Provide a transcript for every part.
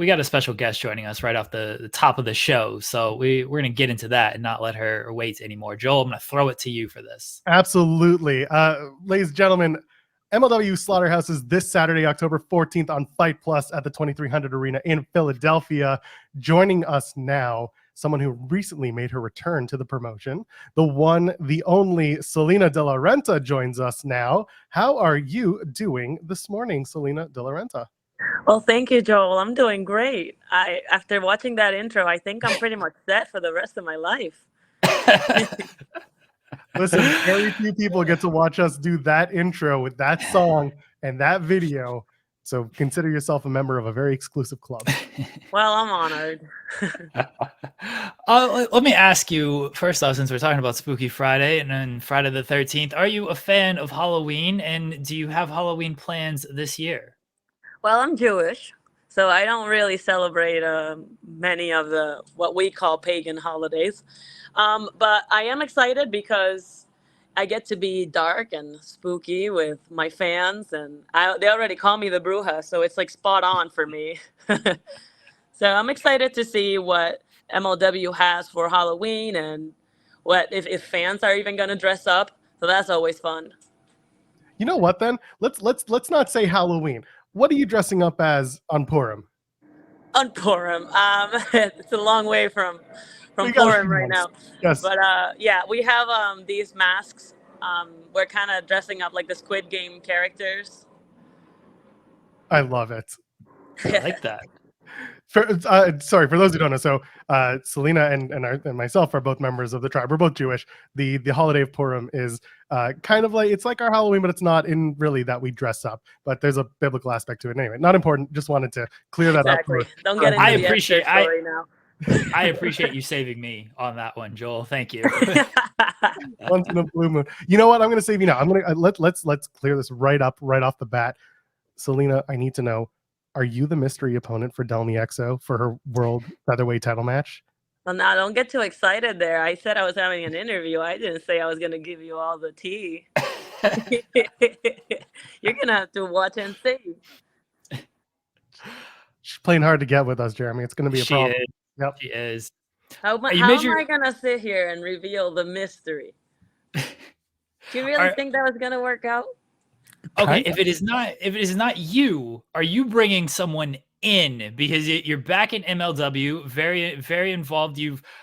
we got a special guest joining us right off the top of the show. So we're going to get into that and not let her wait anymore. Joel, I'm going to throw it to you for this. Absolutely. Ladies and gentlemen, MLW Slaughterhouse is this Saturday, October 14th on Fight Plus at the 2300 Arena in Philadelphia. Joining us now, someone who recently made her return to the promotion, the one, the only Salina de la Renta joins us now. How are you doing this morning, Salina de la Renta? Well, thank you, Joel. I'm doing great. After watching that intro, I think I'm pretty much set for the rest of my life. Listen, very few people get to watch us do that intro with that song and that video. So consider yourself a member of a very exclusive club. Well, I'm honored. Let me ask you, first off, since we're talking about Spooky Friday and then Friday the 13th, are you a fan of Halloween? And do you have Halloween plans this year? Well, I'm Jewish, so I don't really celebrate many of the what we call pagan holidays. But I am excited because I get to be dark and spooky with my fans, and they already call me the Bruja, so it's like spot on for me. So I'm excited to see what MLW has for Halloween and what if fans are even going to dress up. So that's always fun. You know what? Then let's not say Halloween. What are you dressing up as on Purim? On Purim, it's a long way from Purim right now. Yes. But yeah, we have these masks. We're kind of dressing up like the Squid Game characters. I love it. I like that. Sorry, for those who don't know, so Salina and myself are both members of the tribe. We're both Jewish. The holiday of Purim is kind of like, it's like our Halloween, but it's not in really that we dress up. But there's a biblical aspect to it. Anyway, not important. Just wanted to clear that up. Don't get into the Esther story now. I appreciate you saving me on that one, Joel. Thank you. Once in a blue moon. You know what? I'm going to save you now. I'm going to let's clear this right off the bat. Salina, I need to know, are you the mystery opponent for Delmi Exo for her World Featherweight title match? Well, now don't get too excited there. I said I was having an interview. I didn't say I was going to give you all the tea. You're going to have to watch and see. She's playing hard to get with us, Jeremy. It's going to be a problem. Yep. She is. How am I going to sit here and reveal the mystery? Do you really think that was going to work out? Okay, if it is not you, are you bringing someone in? Because you're back in MLW, very, very involved.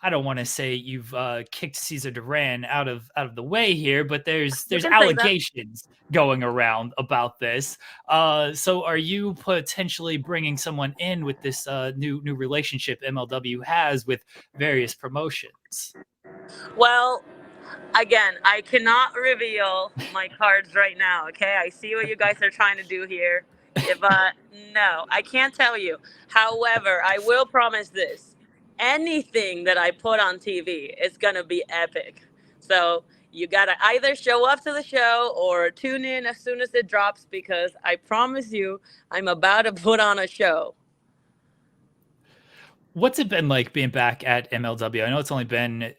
I don't want to say you've kicked Cesar Duran out of the way here, but there's allegations going around about this. So are you potentially bringing someone in with this new relationship MLW has with various promotions? Well, again, I cannot reveal my cards right now, okay? I see what you guys are trying to do here. No, I can't tell you. However, I will promise this. Anything that I put on TV is going to be epic. So you got to either show up to the show or tune in as soon as it drops, because I promise you I'm about to put on a show. What's it been like being back at MLW? I know it's only been, it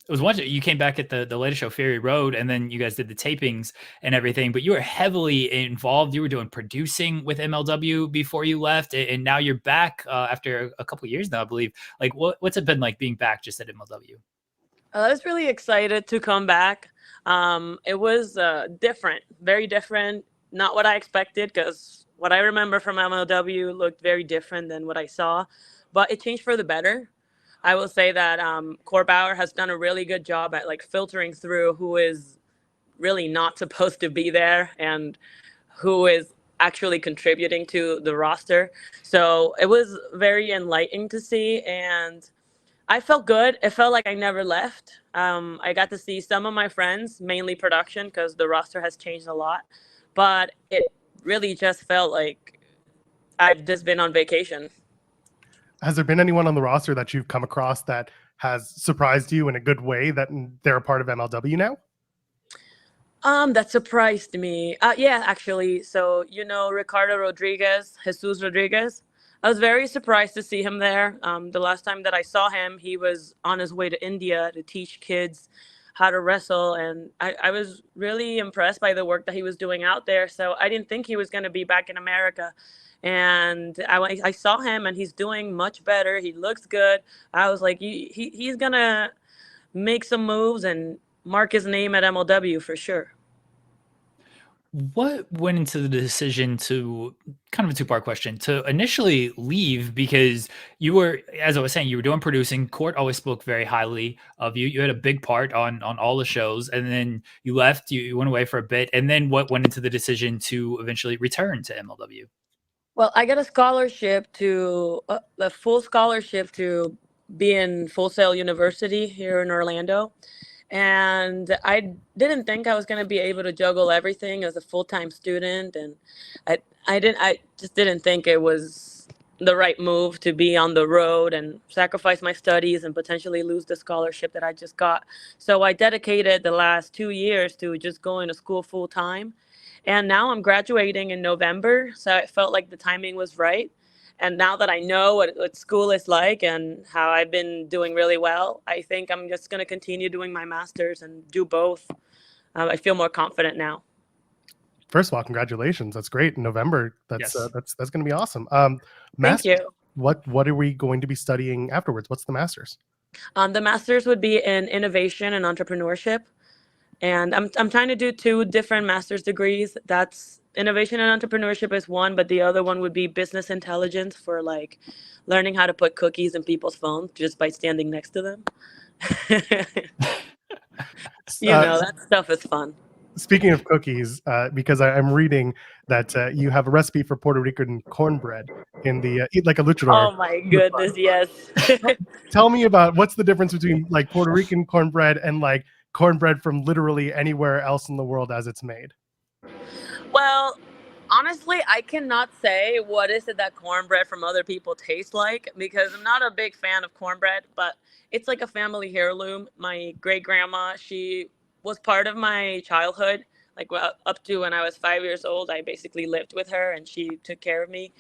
was once you came back at the latest show, Ferry Road, and then you guys did the tapings and everything, but you were heavily involved. You were doing producing with MLW before you left, and now you're back after a couple of years now, I believe. Like, what's it been like being back just at MLW? I was really excited to come back. It was different, very different. Not what I expected, because what I remember from MLW looked very different than what I saw. But it changed for the better. I will say that Korbauer has done a really good job at like filtering through who is really not supposed to be there and who is actually contributing to the roster. So it was very enlightening to see, and I felt good. It felt like I never left. I got to see some of my friends, mainly production, because the roster has changed a lot. But it really just felt like I've just been on vacation. Has there been anyone on the roster that you've come across that has surprised you in a good way that they're a part of MLW now? That surprised me. Yeah, actually. So, Ricardo Rodriguez, Jesus Rodriguez, I was very surprised to see him there. The last time that I saw him, he was on his way to India to teach kids how to wrestle. And I was really impressed by the work that he was doing out there. So I didn't think he was going to be back in America. And I saw him, and he's doing much better. He looks good. I was like, he's gonna make some moves and mark his name at MLW for sure. What went into the decision to, kind of a two-part question, to initially leave? Because you were, as I was saying, you were doing producing. Court always spoke very highly of you. You had a big part on all the shows, and then you left. You went away for a bit, and then what went into the decision to eventually return to MLW? Well, I got a scholarship to a full scholarship to be in Full Sail University here in Orlando. And I didn't think I was going to be able to juggle everything as a full-time student. And I just didn't think it was the right move to be on the road and sacrifice my studies and potentially lose the scholarship that I just got. So I dedicated the last 2 years to just going to school full-time. And now I'm graduating in November. So I felt like the timing was right. And now that I know what school is like and how I've been doing really well, I think I'm just going to continue doing my master's and do both. I feel more confident now. First of all, congratulations. That's great. In November, that's Yes. that's going to be awesome. Thank you. What are we going to be studying afterwards? What's the master's? The master's would be in innovation and entrepreneurship. And I'm trying to do 2 different master's degrees. That's innovation and entrepreneurship is one, but the other one would be business intelligence, for like learning how to put cookies in people's phones just by standing next to them. That stuff is fun. Speaking of cookies, because I'm reading that you have a recipe for Puerto Rican cornbread in the Eat Like a Luchador. Oh my goodness, yes. Tell me about what's the difference between like Puerto Rican cornbread and like cornbread from literally anywhere else in the world as it's made. Well, honestly, I cannot say what is it that cornbread from other people tastes like, because I'm not a big fan of cornbread, but it's like a family heirloom. My great grandma, she was part of my childhood. Like, well, up to when I was 5 years old, I basically lived with her and she took care of me.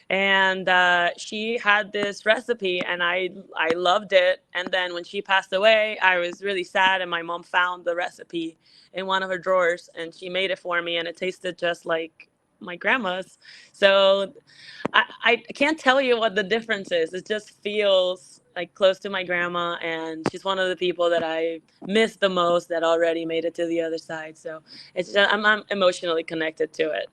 And she had this recipe and I loved it. And then when she passed away, I was really sad, and my mom found the recipe in one of her drawers and she made it for me, and it tasted just like my grandma's. So I can't tell you what the difference is. It just feels like close to my grandma, and she's one of the people that I miss the most that already made it to the other side. So it's just, I'm emotionally connected to it.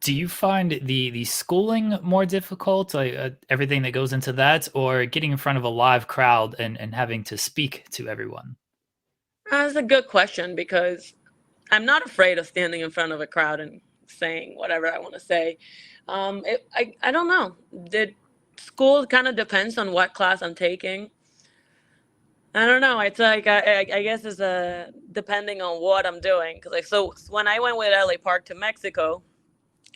Do you find the schooling more difficult, like everything that goes into that, or getting in front of a live crowd and having to speak to everyone? That's a good question, because I'm not afraid of standing in front of a crowd and saying whatever I want to say. I don't know. The school kind of depends on what class I'm taking. I don't know. It's like I guess it's depending on what I'm doing. Cause like, so when I went with LA Park to Mexico,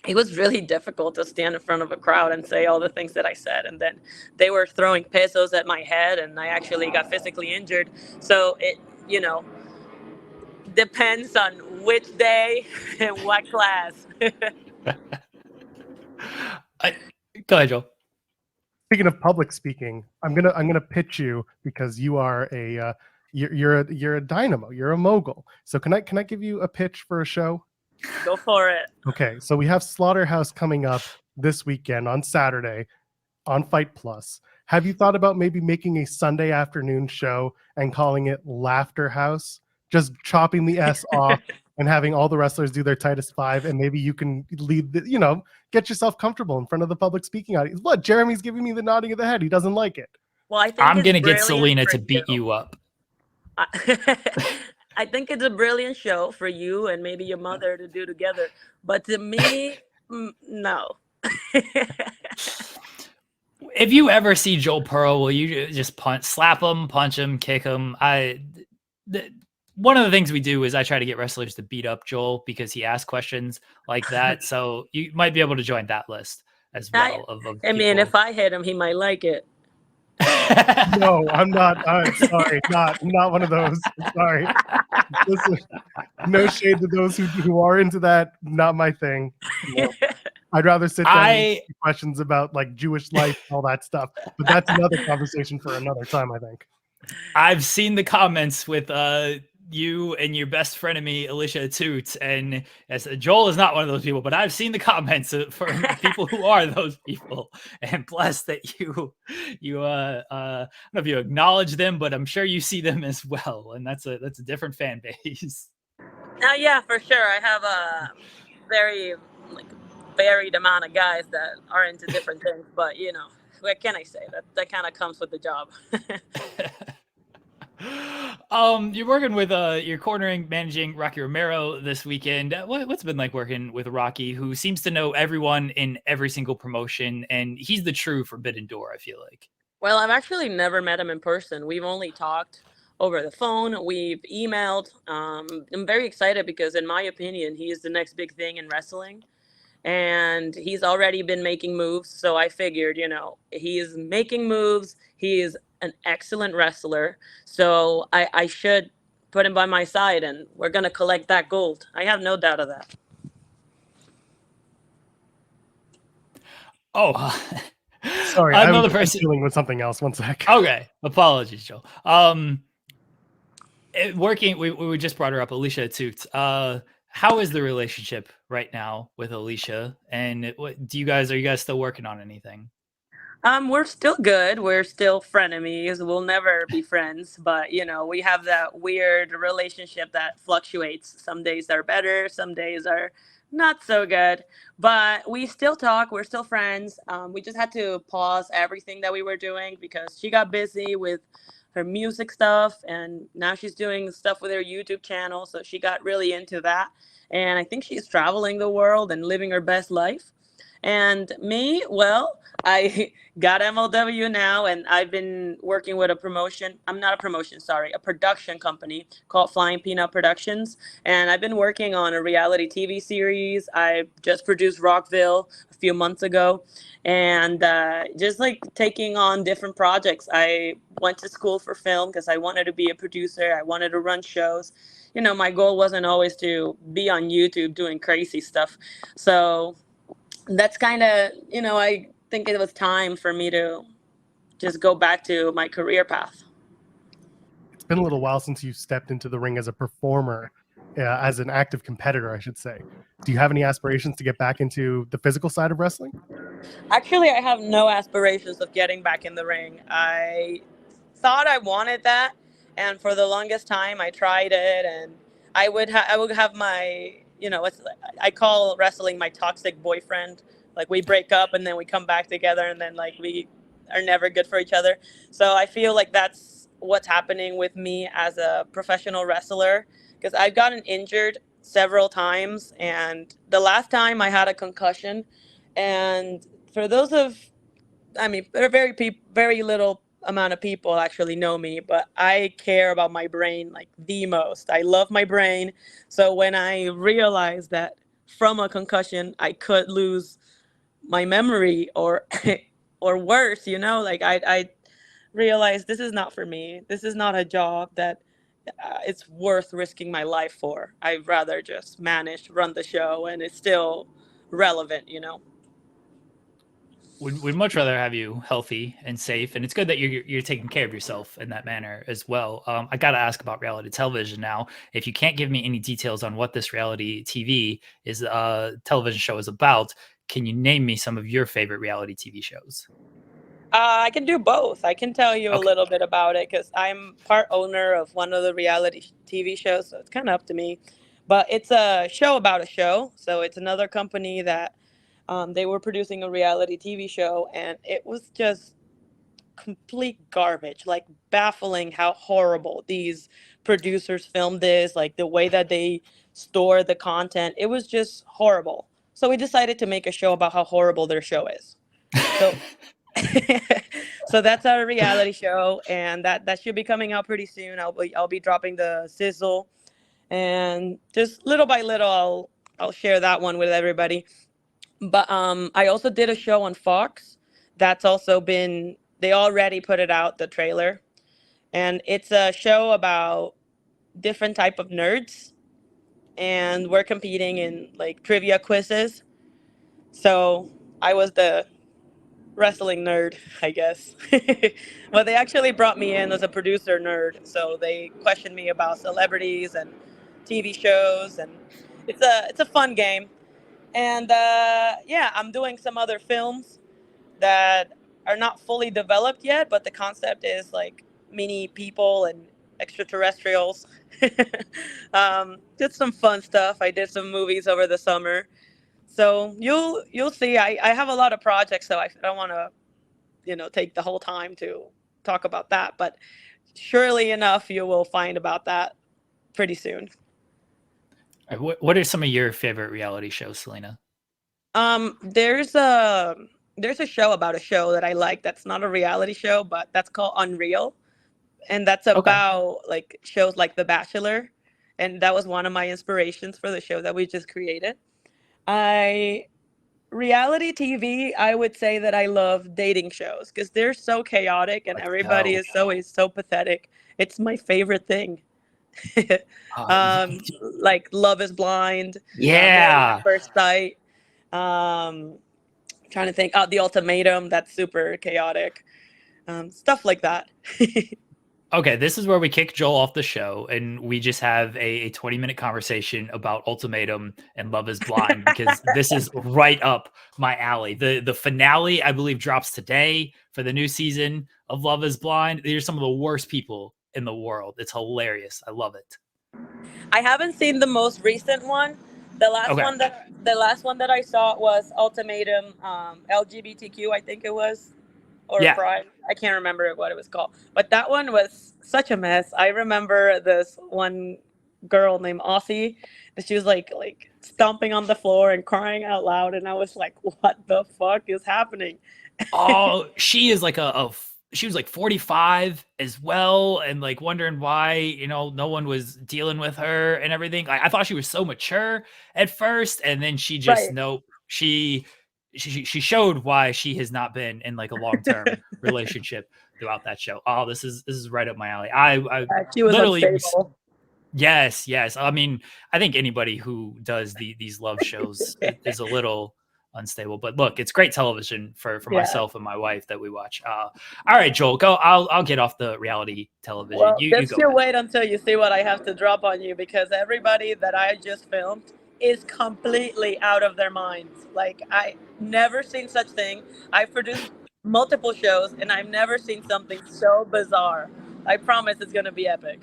it was really difficult to stand in front of a crowd and say all the things that I said. And then they were throwing pesos at my head, and I actually got physically injured. So it, depends on which day and what class. Go ahead, Joel. Speaking of public speaking, I'm gonna pitch you, because you are you're a dynamo, you're a mogul. So can I give you a pitch for a show? Go for it. Okay, so we have Slaughterhouse coming up this weekend on Saturday on Fight Plus. Have you thought about maybe making a Sunday afternoon show and calling it Laughter House? Just chopping the S off and having all the wrestlers do their tightest 5, and maybe you can lead get yourself comfortable in front of the public speaking audience. What? Jeremy's giving me the nodding of the head. He doesn't like it. Well, I think I'm gonna get Salina to beat you up. I think it's a brilliant show for you and maybe your mother to do together. But to me, no. If you ever see Joel Pearl, will you just slap him, punch him, kick him? One of the things we do is I try to get wrestlers to beat up Joel because he asks questions like that. So you might be able to join that list as well. I mean, if I hit him, he might like it. No, I'm not. I'm sorry, not one of those. Sorry. Listen, no shade to those who are into that. Not my thing. No. I'd rather sit down and ask questions about like Jewish life, all that stuff. But that's another conversation for another time, I think. I've seen the comments with you and your best frenemy Alicia Toots, and as Joel is not one of those people, but I've seen the comments from people who are those people, and blessed that you I don't know if you acknowledge them, but I'm sure you see them as well, and that's a different fan base. Yeah, for sure. I have a very varied amount of guys that are into different things, but what can I say? That kind of comes with the job. You're working with you're cornering, managing Rocky Romero this weekend. What's it been like working with Rocky, who seems to know everyone in every single promotion, and he's the true Forbidden Door, I feel like. Well, I've actually never met him in person. We've only talked over the phone. We've emailed. I'm very excited because, in my opinion, he is the next big thing in wrestling. And he's already been making moves. So I figured, he is making moves. He is an excellent wrestler. So I should put him by my side, and we're going to collect that gold. I have no doubt of that. Oh, sorry, I'm dealing with something else. One sec. Okay, apologies, Joel. Working, we just brought her up, Alicia Toots. How is the relationship right now with Alicia? And are you guys still working on anything? We're still good. We're still frenemies. We'll never be friends, but we have that weird relationship that fluctuates. Some days are better, some days are not so good, but we still talk. We're still friends. We just had to pause everything that we were doing because she got busy with her music stuff, and now she's doing stuff with her YouTube channel. So she got really into that, and I think she's traveling the world and living her best life. And me, well, I got MLW now, and I've been working with a production company called Flying Peanut Productions. And I've been working on a reality TV series. I just produced Rockville a few months ago, and just taking on different projects. I went to school for film because I wanted to be a producer. I wanted to run shows. My goal wasn't always to be on YouTube doing crazy stuff. So that's kind of, I think it was time for me to just go back to my career path. It's been a little while since you stepped into the ring as a performer, as an active competitor, I should say. Do you have any aspirations to get back into the physical side of wrestling? Actually, I have no aspirations of getting back in the ring. I thought I wanted that, and for the longest time I tried it, and I would have my, I call wrestling my toxic boyfriend. We break up and then we come back together, and then we are never good for each other. So I feel like that's what's happening with me as a professional wrestler, because I've gotten injured several times, and the last time I had a concussion. And for those very little amount of people actually know me, but I care about my brain the most. I love my brain. So when I realized that from a concussion I could lose my memory or or worse, I realized this is not for me. This is not a job that it's worth risking my life for. I'd rather just run the show, and it's still relevant. We'd much rather have you healthy and safe, and it's good that you're taking care of yourself in that manner as well. I got to ask about reality television now. If you can't give me any details on what this reality TV television show is about, can you name me some of your favorite reality TV shows? I can do both. I can tell you a little bit about it because I'm part owner of one of the reality TV shows, so it's kind of up to me. But it's a show about a show, so it's another company that they were producing a reality TV show, and it was just complete garbage, baffling how horrible these producers filmed this, the way that they store the content. It was just horrible. So we decided to make a show about how horrible their show is. So so that's our reality show, and that should be coming out pretty soon. I'll be dropping the sizzle, and just little by little I'll share that one with everybody. But I also did a show on Fox that's also been, they already put it out, the trailer, and it's a show about different type of nerds, and we're competing in trivia quizzes. So I was the wrestling nerd, I guess. But they actually brought me in as a producer nerd, so they questioned me about celebrities and TV shows, and it's a fun game. And yeah, I'm doing some other films that are not fully developed yet, but the concept is like mini people and extraterrestrials. Did some fun stuff. I did some movies over the summer, so you'll see. I have a lot of projects, so I don't want to take the whole time to talk about that, but surely enough, you will find about that pretty soon. What are some of your favorite reality shows, Salina? There's a show about a show that I like that's not a reality show, but that's called Unreal. And that's about like shows like The Bachelor. And that was one of my inspirations for the show that we just created. Reality TV, I would say that I love dating shows because they're so chaotic and everybody is always so pathetic. It's my favorite thing. Like Love is Blind. Yeah. First Sight. Trying to think. Oh, The Ultimatum. That's super chaotic. Stuff like that. Okay, this is where we kick Joel off the show and we just have a 20-minute conversation about Ultimatum and Love is Blind because this is right up my alley. The finale, I believe, drops today for the new season of Love is Blind. These are some of the worst people in the world. It's hilarious. I love it. I haven't seen the most recent one. The last one that I saw was Ultimatum LGBTQ, I think it was. Or Pride. I can't remember what it was called. But that one was such a mess. I remember this one girl named Aussie. She was like stomping on the floor and crying out loud. And I was like, what the fuck is happening? Oh, she is like she was like 45 as well. And like wondering why, no one was dealing with her and everything. I thought she was so mature at first. And then she just, nope. She showed why she has not been in like a long-term relationship throughout that show. Oh, this is right up my alley. She was literally unstable. Yes. I mean, I think anybody who does these love shows is a little unstable, but look, it's great television for myself and my wife that we watch. All right, Joel, go. I'll get off the reality television. Well, you go wait until you see what I have to drop on you because everybody that I just filmed is completely out of their minds. Like, I never seen such thing. I've produced multiple shows and I've never seen something so bizarre. I promise it's gonna be epic.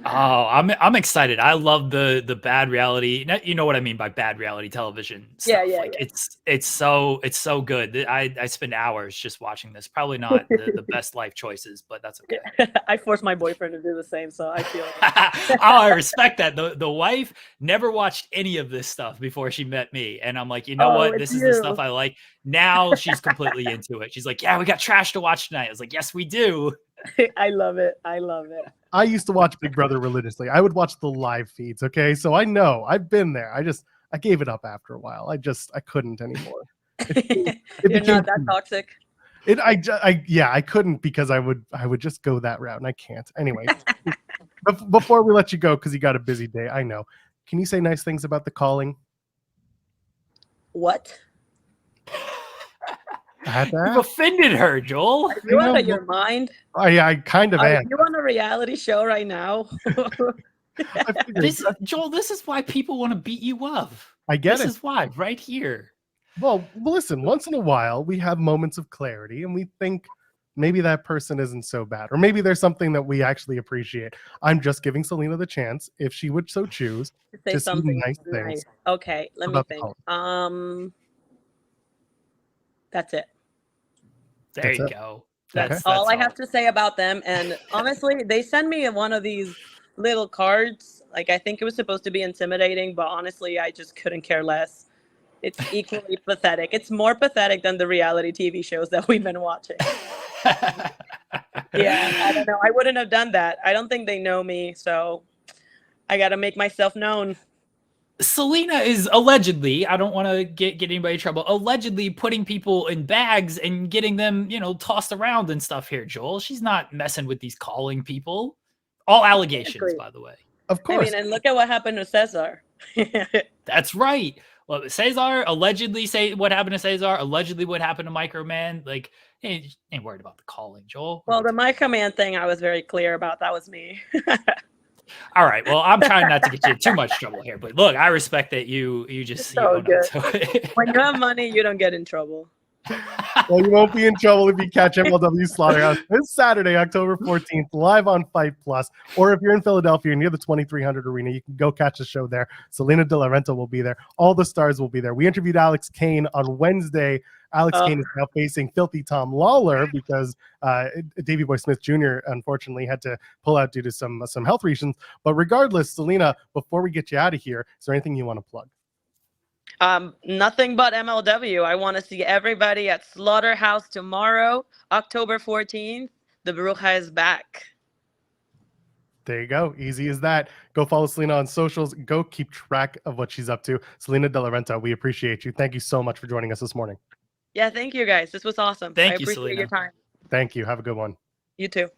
Oh, I'm excited. I love the bad reality. You know what I mean by bad reality television stuff. Yeah. It's so good. I spend hours just watching this. Probably not the best life choices, but that's okay. I forced my boyfriend to do the same, so I feel I respect that. The wife never watched any of this stuff before she met me. And I'm like, you know what? This is the stuff I like. Now she's completely into it. She's like, yeah, we got trash to watch tonight. I was like, yes, we do. I love it. I used to watch Big Brother religiously. I would watch the live feeds. Okay. So I know I've been there. I gave it up after a while. I couldn't anymore. You're not that toxic. I couldn't because I would just go that route and I can't. Anyway, before we let you go, because you got a busy day, I know. Can you say nice things about The Calling? What? You've offended her, Joel. Are you out of your mind? I kind of am. Are you on a reality show right now? Joel, this is why people want to beat you up. I get This is why, right here. Well, listen, once in a while, we have moments of clarity and we think maybe that person isn't so bad. Or maybe there's something that we actually appreciate. I'm just giving Salina the chance, if she would so choose, to say something nice things. Okay, let me think. That's it. There you go. That's all I have to say about them. And honestly, they send me one of these little cards. Like, I think it was supposed to be intimidating, but honestly, I just couldn't care less. It's equally pathetic. It's more pathetic than the reality TV shows that we've been watching. Yeah, I don't know. I wouldn't have done that. I don't think they know me, so I got to make myself known. Salina is allegedly, I don't want to get anybody in trouble, allegedly putting people in bags and getting them, tossed around and stuff here, Joel. She's not messing with these calling people. All allegations, by the way. Of course. I mean, and look at what happened to Cesar. That's right. Well, Cesar allegedly say what happened to Cesar, allegedly what happened to Microman. Like, ain't worried about the calling, Joel. Well, the Microman thing, I was very clear about. That was me. All right. Well, I'm trying not to get you in too much trouble here, but look, I respect that you just you own up to it. When you have money, you don't get in trouble. Well, you won't be in trouble if you catch MLW Slaughterhouse this Saturday, October 14th, live on Fight Plus. Or if you're in Philadelphia near the 2300 Arena, you can go catch the show there. Salina de la Renta will be there. All the stars will be there. We interviewed Alex Kane on Wednesday. Alex Kane is now facing Filthy Tom Lawler because Davey Boy Smith Jr. unfortunately had to pull out due to some health reasons. But regardless, Salina, before we get you out of here, is there anything you want to plug? Nothing but MLW. I want to see everybody at Slaughterhouse tomorrow, October 14th. The Bruja is back. There you go. Easy as that. Go follow Salina on socials. Go keep track of what she's up to. Salina de la Renta, we appreciate you. Thank you so much for joining us this morning. Yeah, thank you guys. This was awesome. Thank I you, appreciate Salina. your time. Thank you. Have a good one. You too.